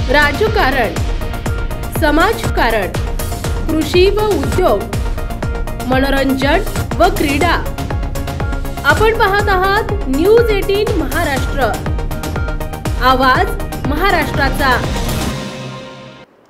राजकारण, समाजकारण, कृषी व उद्योग, मनोरंजन व क्रीडा। आपण पाहत आहात न्यूज 18 महाराष्ट्र, आवाज महाराष्ट्राचा।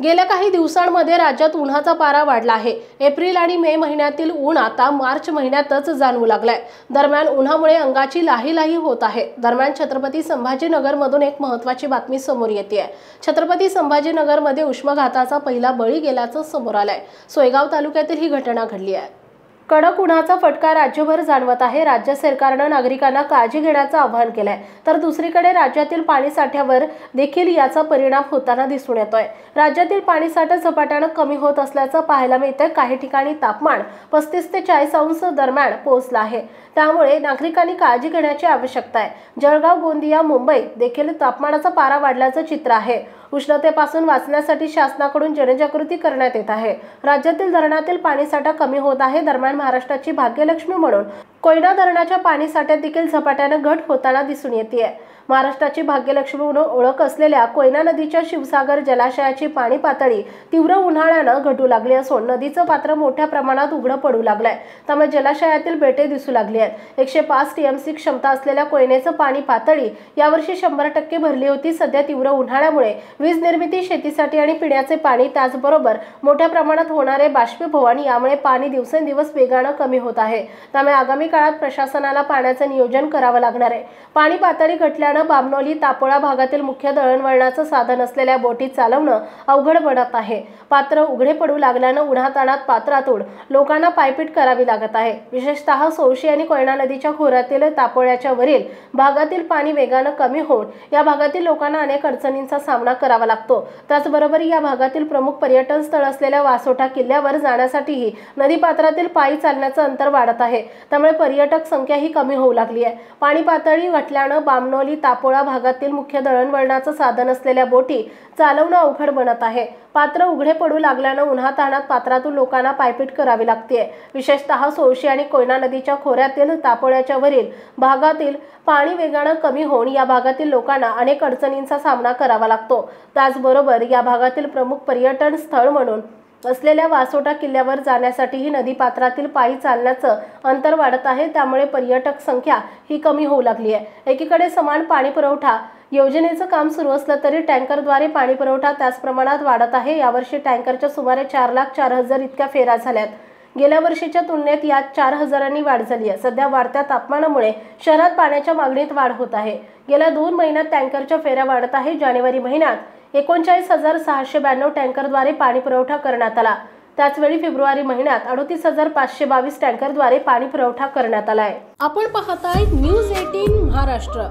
गेल्या काही दिवसांमध्ये राज्यात उन्हाचा पारा वाढला आहे। एप्रिल आणि मे महिन्यातील ऊन आता मार्च महिन्यातच जाणवू लागलाय। दरम्यान उन्हामुळे अंगाची लाही होत आहे। दरम्यान छत्रपती संभाजीनगरमधून एक महत्त्वाची बातमी समोर येते। छत्रपती संभाजीनगरमध्ये उष्माघाताचा पहिला बळी गेल्याचं समोर आलंय। सोयगाव तालुक्यातील ही घटना घडली आहे। कडक उन्हाचा फटका राज्यभर जाणवत आहे। राज्य सरकारने नागरिकांना काळजी घेण्याचं आवाहन केलंय, तर दुसरीकडे राज्यातील पाणीसाठ्यावर देखील याचा परिणाम होताना दिसून येतोय। राज्यातील पाणीसाठा झपाट्याने कमी होत असल्याचं पाहायला मिळतंय। काही ठिकाणी तापमान 35 ते 40 अंश दरम्यान पोहोचलं आहे, त्यामुळे नागरिकांनी काळजी घेण्याची आवश्यकता आहे। जळगाव, गोंदिया, मुंबई देखील तापमानाचा पारा वाढल्याचं चित्र आहे। उष्णतेपासून वाचण्यासाठी शासनाकडून जनजागृती करण्यात येत आहे। राज्यातील धरणातील पाणीसाठा कमी होत आहे। दरम्यान महाराष्ट्राची भाग्यलक्ष्मी म्हणून कोयना धरणाच्या पाणीसाठ्यात देखील झपाट्याने घट होताना दिसून येते। महाराष्ट्राची भाग्यलक्ष्मी म्हणून ओळख असलेल्या कोयना नदीच्या शिवसागर जलाशयाची पाणी पातळी तीव्र उन्हाळ्याने घटू लागली असून नदीचं पात्र मोठ्या प्रमाणात उघडं पडू लागलंय। त्यामुळे जलाशयातील बेटे दिसू लागली आहेत। 105 टीएमसी क्षमता असलेल्या कोयनेचं पाणी पातळी यावर्षी 100% भरली होती। सध्या तीव्र उन्हाळ्यामुळे वीज निर्मिती, शेतीसाठी आणि पिण्याचे पाणी, त्याचबरोबर मोठ्या प्रमाणात होणारे बाष्पीभवन यामुळे पाणी दिवसेंदिवस वेगाने कमी होत आहे। त्यामुळे आगामी काळात प्रशासनाला पाण्याचं नियोजन करावं लागणार आहे। पाणी पातळी घटल्याने बामनोली, तापोळा भागातील मुख्य दळणवळणाचं साधन असलेल्या बोटी चालवणं अवघड बनत आहे। पात्र उघडे पडू लागल्याने उन्हाताणात पात्रातून लोकांना पायपीट करावी लागत आहे। विशेषतः सौशी आणि कोयना नदीच्या खोऱ्यातील तापोळ्याच्या वरील भागातील पाणी वेगाने कमी होऊन या भागातील लोकांना अनेक अडचणींचा सामना करावा लागतो। त्याचबरोबर या भागातील प्रमुख पर्यटन स्थळ असलेल्या वासोटा किल्ल्यावर जाण्यासाठीही नदीपात्रातील पायी चालण्याचं अंतर वाढत आहे। त्यामुळे पर्यटक संख्या ही कमी होऊ लागली आहे। पाणी पातळी घटल्याने बामनोली, तापोळा भागातील मुख्य दळणवळणाचं साधन असलेल्या बोटी चालवणं अवघड बनत आहे। पात्र उघडे पडू लागल्याने उन्हाताणात पात्रातून लोकांना पायपीट करावी लागते। विशेषतः सौशी आणि कोयना नदीच्या खोऱ्यातील तापोळ्याच्या वरील भागातील पाणी वेगाने कमी होऊन या भागातील लोकांना अनेक अडचणींचा सामना करावा लागतो। त्याचबरोबर या भागातील प्रमुख पर्यटन स्थळ म्हणून असलेल्या वासोटा किल्ल्यावर जाण्यासाठीही नदीपात्रातील पायी चालण्याचं अंतर वाढत आहे। त्यामुळे पर्यटक संख्या ही कमी होऊ लागली आहे। एकीकडे समान पाणी पुरवठा योजनेचं काम सुरू असलं तरी टँकरद्वारे पाणी पुरवठा त्याच प्रमाणात वाढत आहे। यावर्षी टँकरच्या सुमारे 4,04,000 इतक्या फेऱ्या झाल्यात। गेल्या वर्षीच्या तुलनेत यात 4,000 वाढ झाली आहे। सध्या वाढत्या तापमानामुळे शहरात पाण्याच्या मागणीत वाढ होत आहे। गेल्या 2 महिन्यात टँकरच्या फेऱ्या वाढत आहे। जानेवारी महिन्यात 39,692 टँकरद्वारे पाणी पुरवठा करण्यात आला। त्याचवेळी फेब्रुवारी महिन्यात 38,522 टँकरद्वारे पाणी पुरवठा करण्यात आला आहे। आपण पाहताय न्यूज 18 महाराष्ट्र,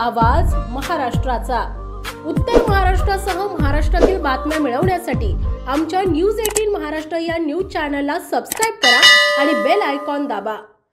आवाज महाराष्ट्राचा। उत्तर महाराष्ट्रासह महाराष्ट्रातील बातम्या मिळवण्यासाठी आमच्या न्यूज 18 महाराष्ट्र या न्यूज चॅनलला सबस्क्राइब करा आणि बेल आयकॉन दाबा।